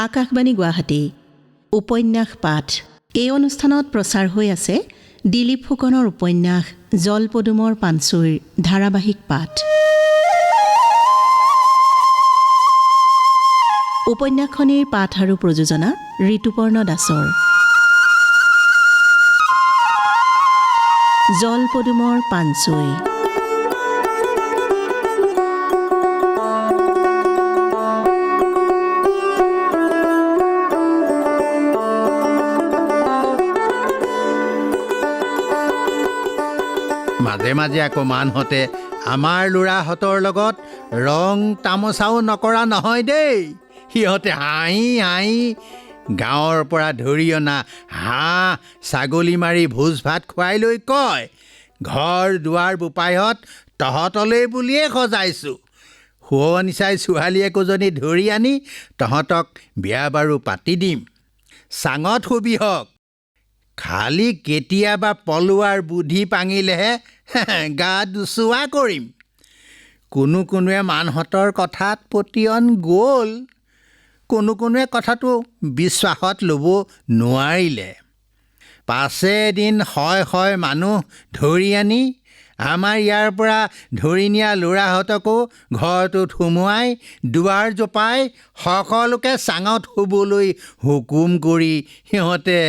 আকাশবাণী গুৱাহাটী উপন্যাস পাঠ এই অনুষ্ঠানত প্ৰচাৰ হৈ আছে দিলীপ ফুকনৰ উপন্যাস জলপদুমৰ পানচুইৰ ধাৰাবাহিক পাঠ। উপন্যাসখনিৰ পাঠ আৰু প্ৰযোজনা ঋতুপৰ্ণ দাসৰ। জলপদুমৰ পানচুই। মাজে মাজে আকৌ মানহঁতে আমাৰ ল'ৰাহঁতৰ লগত ৰং তামোচাও নকৰা নহয় দেই। সিহঁতে হাঁহি হাঁহি গাঁৱৰ পৰা ধৰি অনা হাঁহ ছাগলী মাৰি ভোজ ভাত খুৱাই লৈ কয়, ঘৰ দুৱাৰ বোপাইহঁত তহঁতলৈ বুলিয়েই সজাইছোঁ। শুৱনি চাই ছোৱালী একোজনী ধৰি আনি তহঁতক বিয়া বাৰু পাতি দিম। চাঙত শুবি হওক, খালি কেতিয়াবা পলোৱাৰ বুদ্ধি পাঙিলেহে গা দুচুৱা কৰিম। কোনোৱে মানহঁতৰ কথাত পতিয়ন গ'ল, কোনোৱে কথাটো বিশ্বাসত ল'ব নোৱাৰিলে। পাছে এদিন হয় মানুহ ধৰি আনি আমাৰ ইয়াৰ পৰা ধৰি নিয়া ল'ৰাহঁতকো ঘৰটোত সুমুৱাই দুৱাৰ জপাই সকলোকে চাঙত শুবলৈ হুকুম কৰি সিহঁতে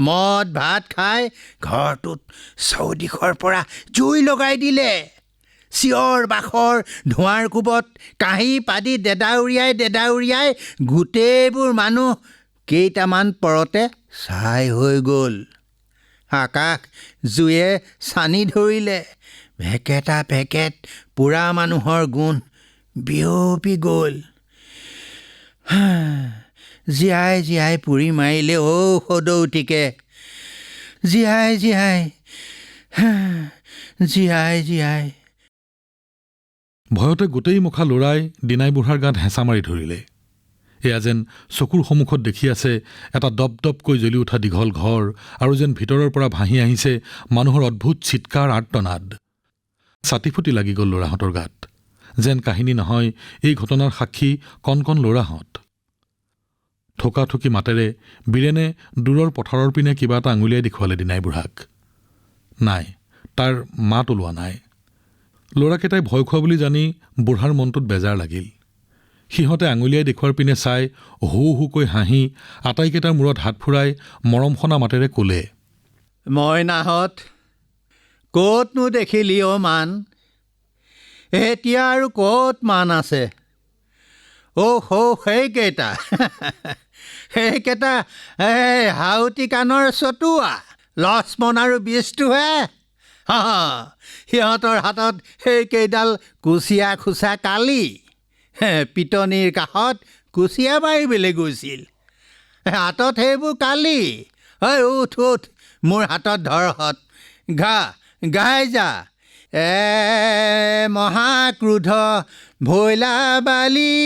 মদ ভাত খাই ঘৰটোত চৌদিশৰ পৰা জুই লগাই দিলে। চিঞৰ বাখৰ ধোঁৱাৰ কোবত কাঁহী পাদি দেদাউৰিয়াই গোটেইবোৰ মানুহ কেইটামান পৰতে ছাই হৈ গ'ল। আকাশ জুয়ে চানি ধৰিলে, ভেকেটা ভেকেট পোৰা মানুহৰ গুণ বিয়পি গ'ল। জীয়াই জীয়াই পুৰি মাৰিলে সদৌতিকে, জীয়াই। ভয়তে গোটেই মুখা ল'ৰাই দিনাই বুঢ়াৰ গাত হেঁচা মাৰি ধৰিলে। এয়া যেন চকুৰ সন্মুখত দেখি আছে এটা দপদপকৈ জ্বলি উঠা দীঘল ঘৰ, আৰু যেন ভিতৰৰ পৰা ভাঁহি আহিছে মানুহৰ অদ্ভুত চিৎকাৰ আৰ্তনাদ। ছাতি ফুটি লাগি গ'ল ল'ৰাহঁতৰ গাত। যেন কাহিনী নহয়, এই ঘটনাৰ সাক্ষী কণ কণ ল'ৰাহঁত। ঠোকাঠুকি মাতেৰে বীৰেনে দূৰৰ পথাৰৰ পিনে কিবা এটা আঙুলিয়াই দেখুৱালে দিনাই বুঢ়াক। নাই, তাৰ মাত ওলোৱা নাই। ল'ৰাকেইটাই ভয় খোৱা বুলি জানি বুঢ়াৰ মনটোত বেজাৰ লাগিল। সিহঁতে আঙুলিয়াই দেখুৱাৰ পিনে চাই হু হুকৈ হাঁহি আটাইকেইটাৰ মূৰত হাত ফুৰাই মৰমসনা মাতেৰে ক'লে, মইনাহঁত, ক'তনো দেখিলি মান? এতিয়া আৰু ক'ত মান আছে? সেইকেইটা হাউতি কাণৰ চতুৱা লক্ষ্মণ আৰু বিষ্ণুহে। সিহঁতৰ হাতত সেইকেইডাল কুচিয়া খোচা কালি পিটনিৰ কাষত কুচিয়া মাৰিবলৈ গৈছিল। হাতত সেইবোৰ কালি। উঠ মোৰ হাতত ধৰহত, গাই যা। মহাক্ৰোধ ভৈলা বালি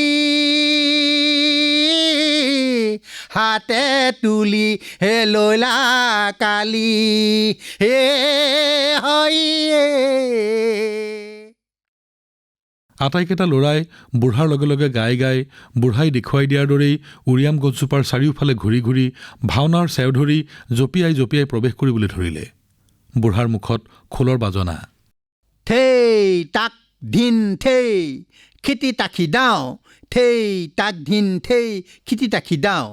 হাতে তুলি লৈলা কালি আটাইকেইটা ল'ৰাই বুঢ়াৰ লগে লগে গাই বুঢ়াই দেখুৱাই দিয়াৰ দৰেই উৰিয়াম গছজোপাৰ চাৰিওফালে ঘূৰি ঘূৰি ভাওনাৰ চেও ধৰি জঁপিয়াই প্ৰৱেশ কৰিবলৈ ধৰিলে। বুঢ়াৰ মুখত খোলৰ বাজনা। থেই তাক ধিন থেই খিতি তাখি দাওঁ, থেই তাক ধিন থেই খিতি তাখি দাওঁ।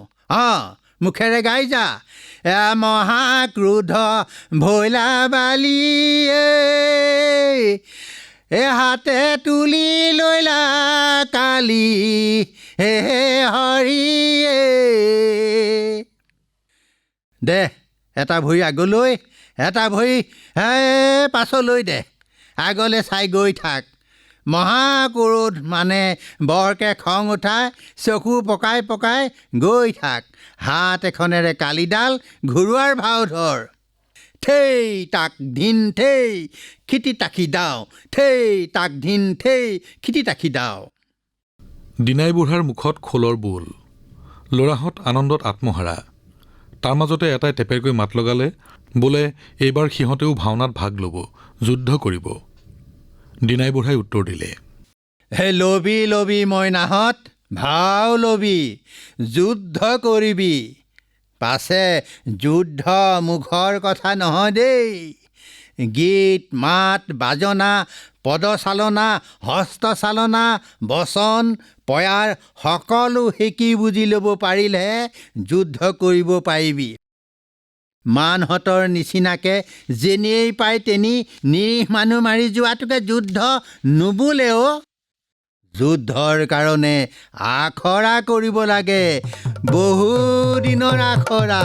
মুখেৰে গাই যা। মহাক্ৰোধ ভৈলা বালি হাতে তুলি লৈলা কালি হৰি। দে এটা ভৰি আগলৈ, এটা ভৰি পাছলৈ দে। আগলৈ চাই গৈ থাক। মহাক্ৰোধ মানে বৰকে খং উঠাই চকু পকাই গৈ থাক। হাত এখনেৰে কালিডাল ঘূৰোৱাৰ ভাও ধৰ। থেই তাক ধিন থেই খিতি তাখি দাওঁ, থেই তাক ধিন থেই খিতি তাখি দাওঁ। দিনাই বুঢ়াৰ মুখত খোলৰ বোল। ল'ৰাহঁত আনন্দত আত্মহাৰা। তাৰ মাজতে এটাই টেপেৰকৈ মাত লগালে, বোলে এইবাৰ সিহঁতেও ভাওনাত ভাগ ল'ব, যুদ্ধ কৰিব। দিনাই বুঢ়াই উত্তৰ দিলে, লবি মইনাহঁত, ভাও ল'বি, যুদ্ধ কৰিবি। পাছে যুদ্ধ মুখৰ কথা নহয় দেই। গীত, মাত, বাজনা, পদচালনা, হস্তচালনা, বচন, পয়াৰ সকলো শিকি বুজি ল'ব পাৰিলেহে যুদ্ধ কৰিব পাৰিবি। মানহঁতৰ নিচিনাকৈ যেনিয়েই পাই তেনি নিৰীহ মানুহ মাৰি যোৱাটোকে যুদ্ধ নুবোলেও। যুদ্ধৰ কাৰণে আখৰা কৰিব লাগে, বহুদিনৰ আখৰা।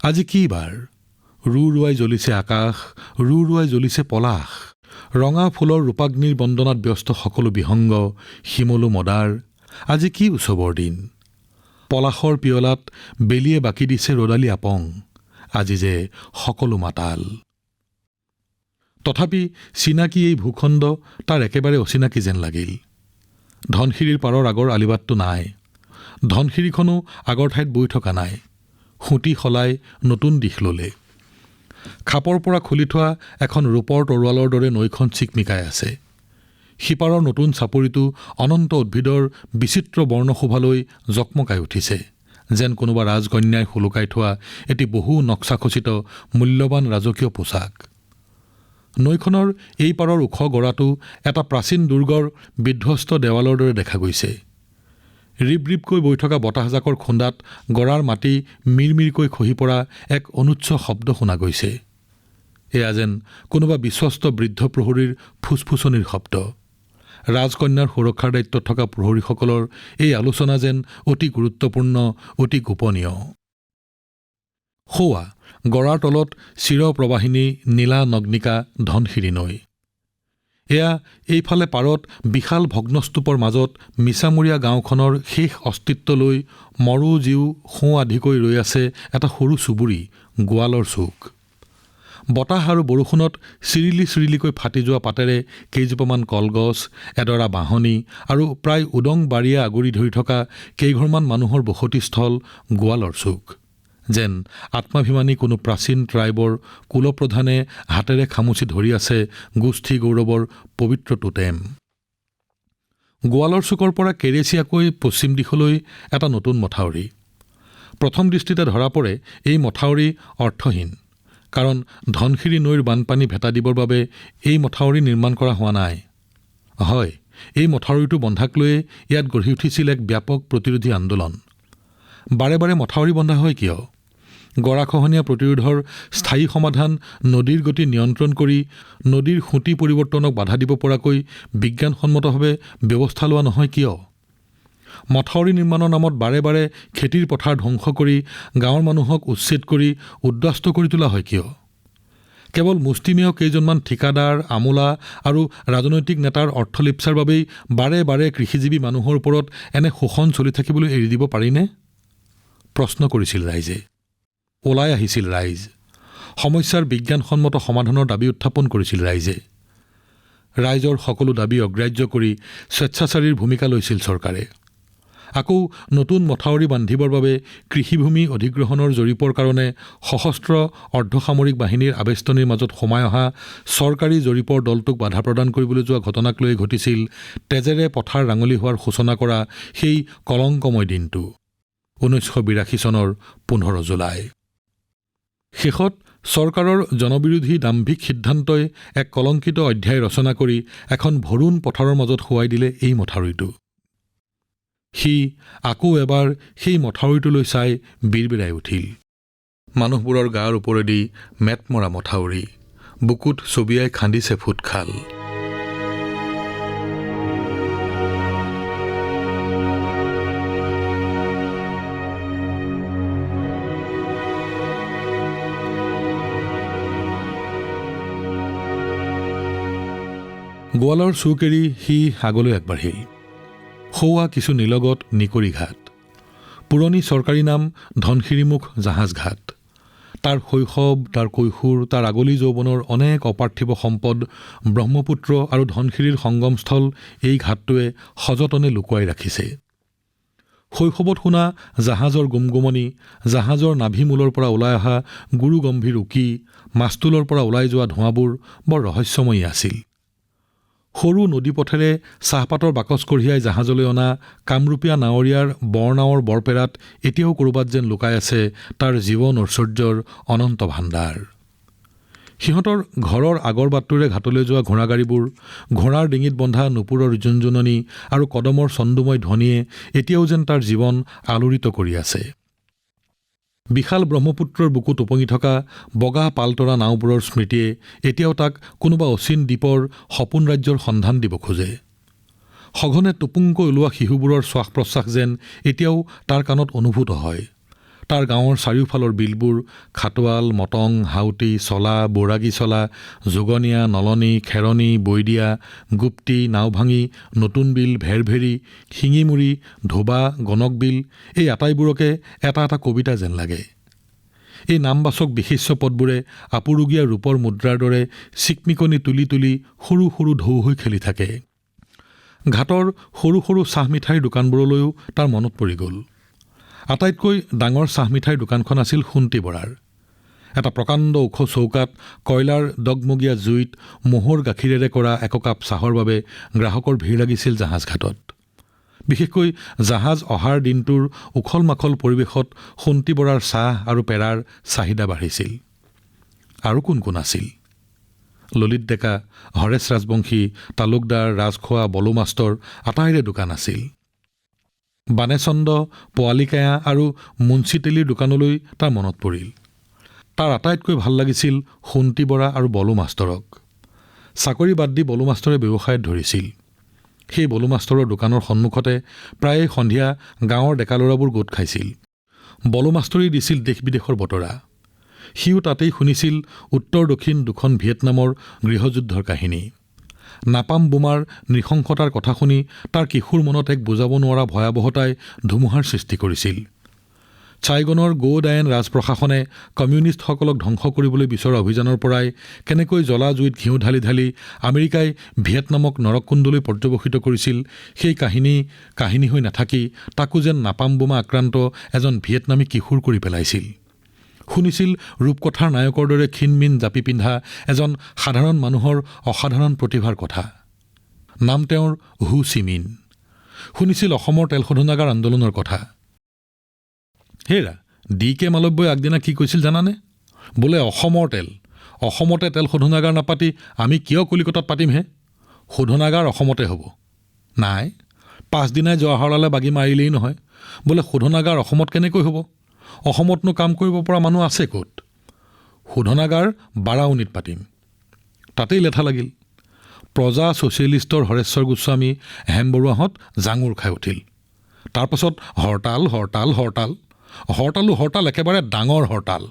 আজি কি বাৰ? ৰুৱাই জ্বলিছে আকাশ, ৰুৱাই জ্বলিছে পলাশ। ৰঙা ফুলৰ ৰূপাগ্নিৰ বন্দনাত ব্যস্ত সকলো বিহংগ, শিমলু মদাৰ। আজি কি উৎসৱৰ দিন? পলাশৰ পিয়লাত বেলিয়ে বাকি দিছে ৰদালি আপং। আজি যে সকলো মাতাল। তথাপি চিনাকি এই ভূখণ্ড তাৰ একেবাৰে অচিনাকি যেন লাগিল। ধনশিৰিৰ পাৰৰ আগৰ আলিবাটটো নাই। ধনশিৰিখনো আগৰ ঠাইত বৈ থকা নাই। সুঁতি সলাই নতুন দিশ ল'লে। খাপৰ পৰা খুলি থোৱা এখন ৰূপৰ তৰোৱালৰ দৰে নৈখন চিকমিকাই আছে। সিপাৰৰ নতুন চাপৰিটো অনন্ত উদ্ভিদৰ বিচিত্ৰ বৰ্ণশোভালৈ জকমকাই উঠিছে, যেন কোনোবা ৰাজকন্যাই শুলুকাই থোৱা এটি বহু নক্সাখচিত মূল্যৱান ৰাজকীয় পোছাক। নৈখনৰ এই পাৰৰ ওখ গৰাটো এটা প্ৰাচীন দুৰ্গৰ বিধ্বস্ত দেৱালৰ দৰে দেখা গৈছে। ৰিব ৰিবকৈ বৈ থকা বতাহজাকৰ খুন্দাত গৰাৰ মাটি মিৰমিৰকৈ খহি পৰা এক অনুচ্চ শব্দ শুনা গৈছে। এয়া যেন কোনোবা বিশ্বস্ত বৃদ্ধ প্ৰহৰীৰ ফুচফুচনিৰ শব্দ। ৰাজকন্যাৰ সুৰক্ষাৰ দায়িত্বত থকা প্ৰহৰীসকলৰ এই আলোচনা যেন অতি গুৰুত্বপূৰ্ণ, অতি গোপনীয়। সৌৱা গৰাৰ তলত চিৰপ্ৰবাহিনী নীলা নগ্নিকা ধনশিৰি নৈ। এয়া এইফালে পাৰত বিশাল ভগ্নস্তূপৰ মাজত মিছামূৰীয়া গাঁওখনৰ শেষ অস্তিত্বলৈ মৰো জীউ সোঁ আধিকৈ ৰৈ আছে এটা সৰু চুবুৰী, গোৱালৰ চুক। বতাহ আৰু বৰষুণত চিৰিলি চিৰিলিকৈ ফাটি যোৱা পাতেৰে কেইজোপামান কলগছ, এডৰা বাঁহনি আৰু প্ৰায় উদং বাৰীয়ে আগুৰি ধৰি থকা কেইঘৰমান মানুহৰ বসতিস্থল গোৱালৰ চুক। যেন আত্মাভিমানী কোনো প্ৰাচীন ট্ৰাইবৰ কুলপ্ৰধানে হাতেৰে খামুচি ধৰি আছে গোষ্ঠী গৌৰৱৰ পবিত্ৰ টোটেম। গোৱালৰ চুকৰ পৰা কেৰেচিয়াকৈ পশ্চিম দিশলৈ এটা নতুন মথাউৰি। প্ৰথম দৃষ্টিতে ধৰা পৰে এই মথাউৰি অৰ্থহীন, কাৰণ ধনশিৰি নৈৰ বানপানী ভেটা দিবৰ বাবে এই মথাউৰি নিৰ্মাণ কৰা হোৱা নাই। হয়, এই মথাউৰিটো বন্ধাক লৈয়ে ইয়াত গঢ়ি উঠিছিল এক ব্যাপক প্ৰতিৰোধী আন্দোলন। বাৰে বাৰে মথাউৰি বন্ধা হয় কিয়? গৰাখহনীয়া প্ৰতিৰোধৰ স্থায়ী সমাধান নদীৰ গতি নিয়ন্ত্ৰণ কৰি নদীৰ সুঁতি পৰিৱৰ্তনক বাধা দিব পৰাকৈ বিজ্ঞানসন্মতভাৱে ব্যৱস্থা লোৱা নহয় কিয়? মথাউৰি নিৰ্মাণৰ নামত বাৰে বাৰে খেতিৰ পথাৰ ধ্বংস কৰি গাঁৱৰ মানুহক উচ্ছেদ কৰি উদ্বাস্ত কৰি তোলা হয় কিয়? কেৱল মুষ্টিমেয় কেইজনমান ঠিকাদাৰ, আমোলা আৰু ৰাজনৈতিক নেতাৰ অৰ্থলিপ্সাৰ বাবেই বাৰে বাৰে কৃষিজীৱী মানুহৰ ওপৰত এনে শোষণ চলি থাকিবলৈ এৰি দিব পাৰিনে? প্ৰশ্ন কৰিছিল ৰাইজে। ওলাই আহিছিল ৰাইজ। সমস্যাৰ বিজ্ঞানসন্মত সমাধানৰ দাবী উত্থাপন কৰিছিল ৰাইজে। ৰাইজৰ সকলো দাবী অগ্ৰাহ্য কৰি স্বেচ্ছাচাৰীৰ ভূমিকা লৈছিল চৰকাৰে। আকৌ নতুন মথাউৰি বান্ধিবৰ বাবে কৃষিভূমি অধিগ্ৰহণৰ জৰীপৰ কাৰণে সশস্ত্ৰ অৰ্ধসামৰিক বাহিনীৰ আবেষ্টনীৰ মাজত সোমাই অহা চৰকাৰী জৰীপৰ দলটোক বাধা প্ৰদান কৰিবলৈ যোৱা ঘটনাক লৈ ঘটিছিল তেজেৰে পথাৰ ৰাঙলী হোৱাৰ সূচনা কৰা সেই কলংকময় দিনটো 1982 চনৰ 15 জুলাই। শেষত চৰকাৰৰ জনবিৰোধী দাম্ভিক সিদ্ধান্তই এক কলংকিত অধ্যায় ৰচনা কৰি এখন ভৰুণ পথাৰৰ মাজত শুৱাই দিলে এই মথাউৰিটো। সি আকৌ এবাৰ সেই মথাউৰিটোলৈ চাই বিৰবিৰাই উঠিল। মানুহবোৰৰ গাৰ ওপৰেদি মেটমৰা মথাউৰি, বুকুত ছবিয়াই খান্দিছে ফুটখাল। গোৱালৰ চুক এৰি সি আগলৈ আগবাঢ়িল। সৌৱা কিছু নিলগত নিকৰি ঘাট। পুৰণি চৰকাৰী নাম ধনশিৰিমুখ জাহাজ ঘাট। তাৰ শৈশৱ, তাৰ কৈশোৰ, তাৰ আগলি যৌৱনৰ অনেক অপাৰ্থিৱ সম্পদ ব্ৰহ্মপুত্ৰ আৰু ধনশিৰীৰ সংগমস্থল এই ঘাটটোৱে সযতনে লুকুৱাই ৰাখিছে। শৈশৱত শুনা জাহাজৰ গুমগুমনি, জাহাজৰ নাভিমূলৰ পৰা ওলাই অহা গুৰু গম্ভীৰ উকি, মাস্তুলৰ পৰা ওলাই যোৱা ধোঁৱাবোৰ বৰ ৰহস্যময়ী আছিল। সৰু নদীপথেৰে চাহপাতৰ বাকচ কঢ়িয়াই জাহাজলৈ অনা কামৰূপীয়া নাৱৰীয়াৰ বৰনাৱৰ বৰপেৰাত এতিয়াও ক'ৰবাত যেন লুকাই আছে তাৰ জীৱন ঐশ্বৰ্যৰ অনন্ত ভাণ্ডাৰ। সিহঁতৰ ঘৰৰ আগৰ বাটটোৰে ঘাটলৈ যোৱা ঘোঁৰাগাড়ীবোৰ, ঘোঁৰাৰ ডিঙিত বন্ধা নুপুৰৰ জুনজুননি আৰু কদমৰ ছন্দময় ধ্বনিয়ে এতিয়াও যেন তাৰ জীৱন আলোড়িত কৰি আছে। বিশাল ব্ৰহ্মপুত্ৰৰ বুকুত উপঙি থকা বগা পালতৰা নাওবোৰৰ স্মৃতিয়ে এতিয়াও তাক কোনোবা অচিন দ্বীপৰ সপোন ৰাজ্যৰ সন্ধান দিব খোজে। সঘনে টুপুংকৈ ওলোৱা শিশুবোৰৰ শ্বাস প্ৰশ্বাস যেন এতিয়াও তাৰ কাণত অনুভূত হয়। তাৰ গাঁৱৰ চাৰিওফালৰ বিলবোৰ খাটোৱাল, মটং, হাউতি, চলা, বৈৰাগী চলা, যোগনীয়া, নলনী, খেৰণী, বৈদিয়া, গুপ্তি, নাওভাঙি, নতুন বিল, ভেৰভেৰী, শিঙিমুৰি, ধোবা, গণক বিল, এই আটাইবোৰকে এটা এটা কবিতা যেন লাগে। এই নামবাচক বিশেষ্য পদবোৰে আপুৰুগীয়া ৰূপৰ মুদ্ৰাৰ দৰে চিকমিকনি তুলি তুলি সৰু সৰু ঢৌ হৈ খেলি থাকে। ঘাটৰ সৰু সৰু চাহ মিঠাইৰ দোকানবোৰলৈও তাৰ মনত পৰি গ'ল। আটাইতকৈ ডাঙৰ চাহ মিঠাইৰ দোকানখন আছিল সোণটি বৰাৰ। এটা প্ৰকাণ্ড ওখ চৌকাত কয়লাৰ দগমগীয়া জুইত ম'হৰ গাখীৰেৰে কৰা এককাপ চাহৰ বাবে গ্ৰাহকৰ ভিৰ লাগিছিল জাহাজঘাটত। বিশেষকৈ জাহাজ অহাৰ দিনটোৰ উখল মাখল পৰিৱেশত সোণটি বৰাৰ চাহ আৰু পেৰাৰ চাহিদা বাঢ়িছিল। আৰু কোন কোন আছিল? ললিত ডেকা, হৰেশ ৰাজবংশী, তালুকদাৰ, ৰাজখোৱা, বলো মাষ্টৰ আটাইৰে দোকান আছিল। বানেচন্দ, পোৱালিকায়া আৰু মুন্সী তেলীৰ দোকানলৈ তাৰ মনত পৰিল। তাৰ আটাইতকৈ ভাল লাগিছিল সোণটি বৰা আৰু বলো মাষ্টৰক। চাকৰি বাদ দি বলো মাষ্টৰে ব্যৱসায়ত ধৰিছিল। সেই বলো মাষ্টৰৰ দোকানৰ সন্মুখতে প্ৰায়ে সন্ধিয়া গাঁৱৰ ডেকা ল'ৰাবোৰ গোট খাইছিল। বলো মাষ্টৰেই দিছিল দেশ বিদেশৰ বতৰা। সিও তাতেই শুনিছিল উত্তৰ দক্ষিণ দুখন ভিয়েটনামৰ গৃহযুদ্ধৰ কাহিনী। নাপাম বোমাৰ নৃশংসতাৰ কথা শুনি তাৰ কিশোৰ মনত এক বুজাব নোৱাৰা ভয়াৱহতাই ধুমুহাৰ সৃষ্টি কৰিছিল। চাইগনৰ গো ডায়েন ৰাজপ্ৰশাসনে কমিউনিষ্টসকলক ধ্বংস কৰিবলৈ বিচৰা অভিযানৰ পৰাই কেনেকৈ জ্বলা জুইত ঘিউ ঢালি ঢালি আমেৰিকাই ভিয়েটনামক নৰককুণ্ডলৈ পৰ্যবসিত কৰিছিল, সেই কাহিনী হৈ নাথাকি তাকো যেন নাপাম বোমা আক্ৰান্ত এজন ভিয়েটনামী কিশোৰ কৰি পেলাইছিল। শুনিছিল ৰূপকথাৰ নায়কৰ দৰে ক্ষীণমিন জাপি পিন্ধা এজন সাধাৰণ মানুহৰ অসাধাৰণ প্ৰতিভাৰ কথা। নাম তেওঁৰ হু চিমিন। শুনিছিল অসমৰ তেল শোধনাগাৰ আন্দোলনৰ কথা। হেৰা DK মালব্যই আগদিনা কি কৈছিল জানানে? বোলে অসমতে তেল শোধনাগাৰ নাপাতি আমি কিয় কলিকতাত পাতিমহে? শোধনাগাৰ অসমতে হ'ব। নাই, পাছদিনাই জৱাহৰলালে বাগি মাৰিলেই নহয়। বোলে শোধনাগাৰ অসমত কেনেকৈ হ'ব? অসমতনো কাম কৰিব পৰা মানুহ আছে ক'ত? শোধনাগাৰ বাৰাউনীত পাতিম। তাতেই লেঠা লাগিল। প্ৰজা ছ'চিয়েলিষ্টৰ হৰেশ্বৰ গোস্বামী, হেম বৰুৱাহঁত জাঙুৰ খাই উঠিল। তাৰপাছত হৰতাল, একেবাৰে ডাঙৰ হৰতাল।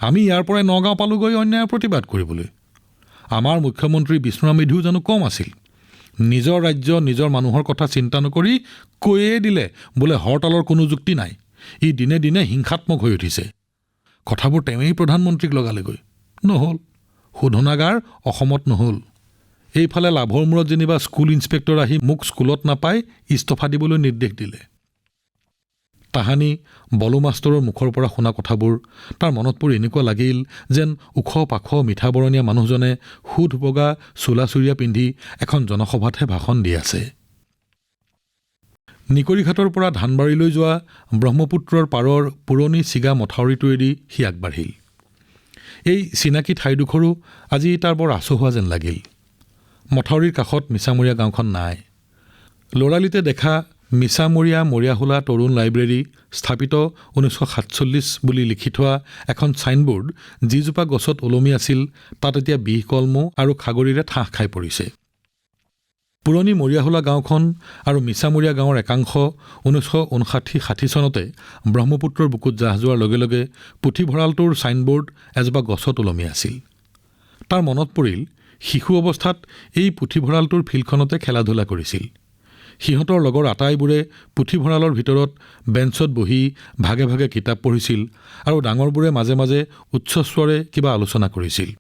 আমি ইয়াৰ পৰাই নগাঁও পালোগৈ অন্যায়ৰ প্ৰতিবাদ কৰিবলৈ। আমাৰ মুখ্যমন্ত্ৰী বিষ্ণুৰাম মেধিও জানো কম আছিল? নিজৰ ৰাজ্য নিজৰ মানুহৰ কথা চিন্তা নকৰি কৈয়ে দিলে বোলে হৰতালৰ কোনো যুক্তি নাই, ই দিনে দিনে হিংসাত্মক হৈ উঠিছে। কথাবোৰ তেওঁৱেই প্ৰধানমন্ত্ৰীক লগালেগৈ। নহ'ল, শোধনাগাৰ অসমত নহ'ল। এইফালে লাভৰ মূৰত যেনিবা স্কুল ইনস্পেক্টৰ আহি মোক স্কুলত নাপাই ইস্তফা দিবলৈ নিৰ্দেশ দিলে। তাহানি বলো মাষ্টৰৰ মুখৰ পৰা শুনা কথাবোৰ তাৰ মনত পৰি এনেকুৱা লাগিল যেন ওখ পাখ মিঠা বৰণীয়া মানুহজনে সুধ বগা চোলা চুৰিয়া পিন্ধি এখন জনসভাতহে ভাষণ দি আছে। নিকৰিঘাটৰ পৰা ধানবাৰীলৈ যোৱা ব্ৰহ্মপুত্ৰৰ পাৰৰ পুৰণি চিগা মথাউৰিটোৱেদি সি আগবাঢ়িল। এই চিনাকি ঠাইডোখৰো আজি তাৰ বৰ আচহুৱা যেন লাগিল। মথাউৰিৰ কাষত মিছামৰীয়া গাঁওখন নাই। ল'ৰালিতে দেখা মিছামৰীয়া মৰিয়াহোলা তৰুণ লাইব্ৰেৰী, স্থাপিত 1947 বুলি লিখি থোৱা এখন ছাইনবোৰ্ড যিজোপা গছত ওলমি আছিল তাত এতিয়া বিহ কলমৌ আৰু খাগৰিৰে ঠাহ খাই পৰিছে। পুৰণি মৰিয়াহোলা গাঁওখন আৰু মিছামৰীয়া গাঁৱৰ একাংশ 1959-60 চনতে ব্ৰহ্মপুত্ৰৰ বুকুত জাহ যোৱাৰ লগে লগে পুথিভঁৰালটোৰ ছাইনবোৰ্ড এজোপা গছত ওলমি আছিল। তাৰ মনত পৰিল শিশু অৱস্থাত এই পুথিভঁৰালটোৰ ফিল্ডখনতে খেলা ধূলা কৰিছিল। সিহঁতৰ লগৰ আটাইবোৰে পুথিভঁৰালৰ ভিতৰত বেঞ্চত বহি ভাগে ভাগে কিতাপ পঢ়িছিল আৰু ডাঙৰবোৰে মাজে মাজে উচ্চস্বৰে কিবা আলোচনা কৰিছিল।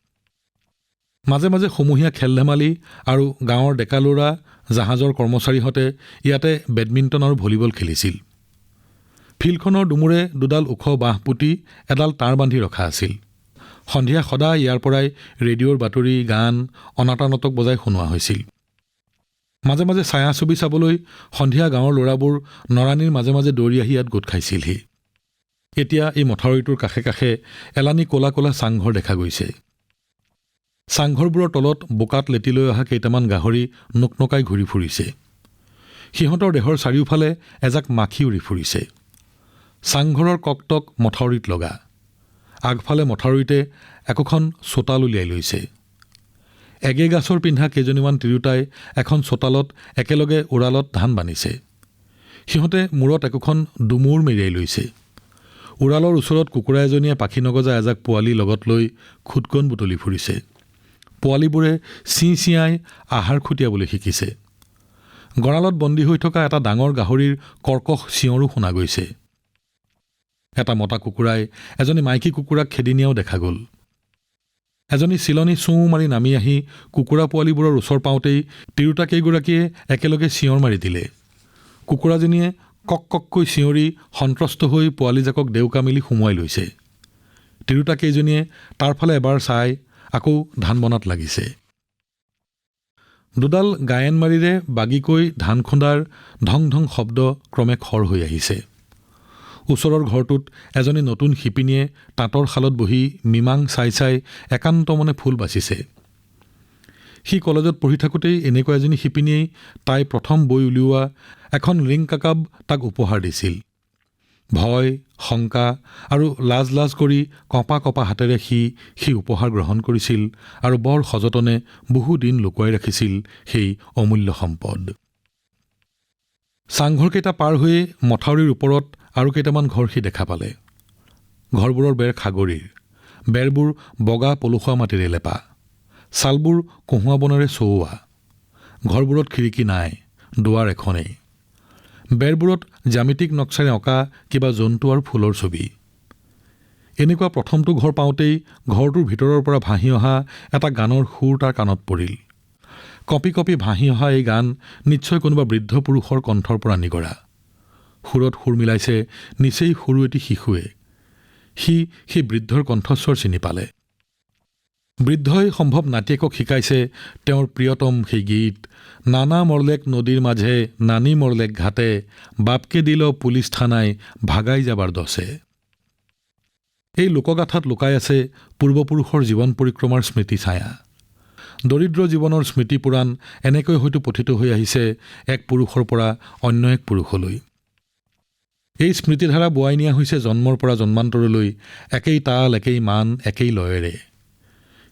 মাজে মাজে সমূহীয়া খেল ধেমালি আৰু গাঁৱৰ ডেকা ল'ৰা জাহাজৰ কৰ্মচাৰীহঁতে ইয়াতে বেডমিণ্টন আৰু ভলীবল খেলিছিল। ফিল্ডখনৰ দুমূৰে দুডাল ওখ বাঁহ পুতি এডাল তাঁৰ বান্ধি ৰখা আছিল। সন্ধিয়া সদায় ইয়াৰ পৰাই ৰেডিঅ'ৰ বাতৰি, গান, অনাটা নাটক বজাই শুনোৱা হৈছিল। মাজে মাজে ছায়াছবি চাবলৈ সন্ধিয়া গাঁৱৰ ল'ৰাবোৰ নৰানীৰ মাজে মাজে দৌৰি আহি ইয়াত গোট খাইছিলহি। এতিয়া এই মথাউৰিটোৰ কাষে কাষে এলানি ক'লা ক'লা চাংঘৰ দেখা গৈছে। চাংঘৰবোৰৰ তলত বোকাত লেটি লৈ অহা কেইটামান গাহৰি নোকনোকাই ঘূৰি ফুৰিছে। সিহঁতৰ দেহৰ চাৰিওফালে এজাক মাখি উৰি ফুৰিছে। চাংঘৰৰ ককটক মথাউৰিত লগা। আগফালে মথাউৰিতে একোখন চোতাল উলিয়াই লৈছে। এগে গাছৰ পিন্ধা কেইজনীমান তিৰোতাই এখন চোতালত একেলগে উৰালত ধান বান্ধিছে। সিহঁতে মূৰত একোখন ডুমুৰ মেৰিয়াই লৈছে। উৰালৰ ওচৰত কুকুৰা এজনীয়ে পাখি নগজা এজাক পোৱালি লগত লৈ খুটকণ বুটলি ফুৰিছে। পোৱালিবোৰে চিঁ চিঁয়াই আহাৰ খুটিয়াবলৈ শিকিছে। গঁৰালত বন্দী হৈ থকা এটা ডাঙৰ গাহৰিৰ কৰ্কশ চিঞৰো শুনা গৈছে। এটা মতা কুকুৰাই এজনী মাইকী কুকুৰাক খেদি নিয়াও দেখা গ'ল। এজনী চিলনী চোঁ মাৰি নামি আহি কুকুৰা পোৱালিবোৰৰ ওচৰ পাওঁতেই তিৰোতাকেইগৰাকীয়ে একেলগে চিঞৰ মাৰি দিলে। কুকুৰাজনীয়ে কক কককৈ চিঞৰি সন্ত্ৰস্ত হৈ পোৱালিজাকক ডেউকা মেলি সুমুৱাই লৈছে। তিৰোতাকেইজনীয়ে তাৰ ফালে এবাৰ চাই আকৌ ধান বনাত লাগিছে। দুডাল গায়েনমাৰীৰে বাগিকৈ ধান খুন্দাৰ ঢং ঢং শব্দ ক্ৰমে খৰ হৈ আহিছে। ওচৰৰ ঘৰটোত এজনী নতুন শিপিনীয়ে তাঁতৰ শালত বহি মিমাং চাই চাই একান্ত মনে ফুল বাচিছে। সি কলেজত পঢ়ি থাকোঁতেই এনেকুৱা এজনী শিপিনীয়েই তাই প্ৰথম বৈ উলিওৱা এখন ৰিং কাকাব তাক উপহাৰ দিছিল। ভয়, শংকা আৰু লাজ লাজ কৰি কঁপা কঁপা হাতেৰে সি উপহাৰ গ্ৰহণ কৰিছিল আৰু বৰ সযতনে বহুদিন লুকুৱাই ৰাখিছিল সেই অমূল্য সম্পদ। চাংঘৰকেইটা পাৰ হৈয়ে মথাউৰিৰ ওপৰত আৰু কেইটামান ঘৰ সি দেখা পালে। ঘৰবোৰৰ বেৰ খাগৰিৰ, বেৰবোৰ বগা পলসুৱা মাটিৰে লেপা, ছালবোৰ কহুৱা বনেৰে চৌৱা। ঘৰবোৰত খিৰিকী নাই, দুৱাৰ এখনেই। বেৰবোৰত জ্যামিতিক নক্সাৰে অঁকা কিবা জন্তু আৰু ফুলৰ ছবি। এনেকুৱা প্ৰথমটো ঘৰ পাওঁতেই ঘৰটোৰ ভিতৰৰ পৰা ভাহি অহা এটা গানৰ সুৰ তাৰ কাণত পৰিল। কঁপি কঁপি ভাহি অহা এই গান নিশ্চয় কোনোবা বৃদ্ধ পুৰুষৰ কণ্ঠৰ পৰা নিগৰা। সুৰত সুৰ মিলাইছে নিচেই সৰু এটি শিশুৱে। সি বৃদ্ধৰ কণ্ঠস্বৰ চিনি পালে। বৃদ্ধই সম্ভৱ নাতিয়েকক শিকাইছে তেওঁৰ প্ৰিয়তম সেই গীত, নানা মৰলেক নদীৰ মাজে নানি মৰলেক ঘাটে, বাপকে দিল পুলিচ থানাই ভাগাই যাবাৰ দছে। এই লোকগাথাত লুকাই আছে পূৰ্বপুৰুষৰ জীৱন পৰিক্ৰমাৰ স্মৃতি ছায়া। দৰিদ্ৰ জীৱনৰ স্মৃতি পুৰাণ এনেকৈ হয়তো পঠিত হৈ আহিছে এক পুৰুষৰ পৰা অন্য এক পুৰুষলৈ। এই স্মৃতিধাৰা বোৱাই নিয়া হৈছে জন্মৰ পৰা জন্মান্তৰলৈ, একেই তাল, একেই মান, একেই লয়েৰে।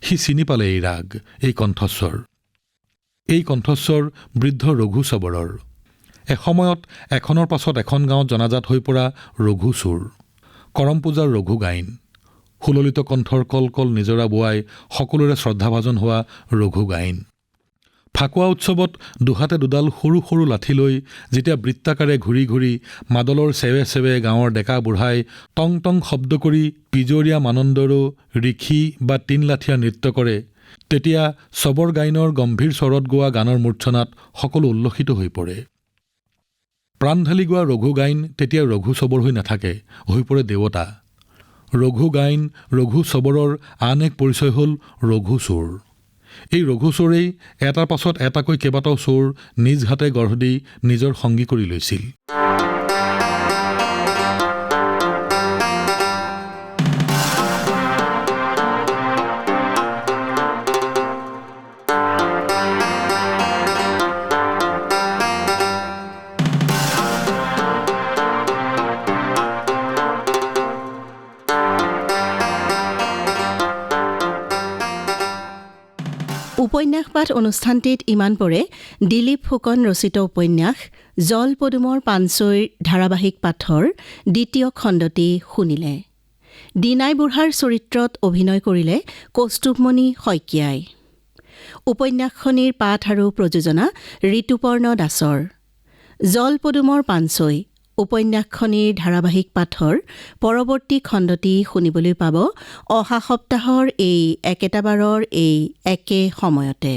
সি চিনি পালে এই ৰাগ, এই কণ্ঠস্বৰ। এই কণ্ঠস্বৰ বৃদ্ধ ৰঘু চবৰৰ। এসময়ত এখনৰ পাছত এখন গাঁৱত জনাজাত হৈ পৰা ৰঘু চোৰ, কৰম পূজাৰ ৰঘু গায়ন, সুললিত কণ্ঠৰ কল নিজৰা বোৱাই সকলোৰে শ্ৰদ্ধাভাজন হোৱা ৰঘু গায়ন। ফাকুৱা উৎসৱত দুহাতে দুডাল সৰু সৰু লাঠি লৈ যেতিয়া বৃত্তাকাৰে ঘূৰি ঘূৰি মাদলৰ চেৱে চেৱে গাঁৱৰ ডেকা বুঢ়াই টং টং শব্দ কৰি পিজৰীয়া মানন্দৰো ৰিখি বা তিনলাঠীয়া নৃত্য কৰে, তেতিয়া চবৰ গায়নৰ গম্ভীৰ স্বৰত গোৱা গানৰ মূৰ্ছনাত সকলো উল্লসিত হৈ পৰে। প্ৰাণ ঢালি গোৱা ৰঘু গায়ন তেতিয়া ৰঘু চবৰ হৈ নাথাকে, হৈ পৰে দেৱতা। ৰঘু গায়ন, ৰঘু চবৰৰ আন এক পৰিচয় হ'ল ৰঘু চোৰ। এই ৰঘু চোৰেই এটাৰ পাছত এটাকৈ কেইবাটাও চোৰ নিজ হাতে গঢ় দি নিজৰ সংগী কৰি লৈছিল। উপন্যাস পাঠ অনুষ্ঠানটিত ইমান পৰে দিলীপ ফুকন ৰচিত উপন্যাস জলপদুমৰ পানছৈৰ ধাৰাবাহিক পাঠৰ দ্বিতীয় খণ্ডটি শুনিলে। দিনাই বুঢ়াৰ চৰিত্ৰত অভিনয় কৰিলে কৌস্তুভমণি শইকীয়াই। উপন্যাসখনিৰ পাঠ আৰু প্ৰযোজনা ঋতুপৰ্ণ দাসৰ। জলপদুমৰ পানচৈ উপন্যাসখনিৰ ধাৰাবাহিক পাঠৰ পৰৱৰ্তী খণ্ডটি শুনিবলৈ পাব অহা সপ্তাহৰ এই একেটা বাৰৰ এই একে সময়তে।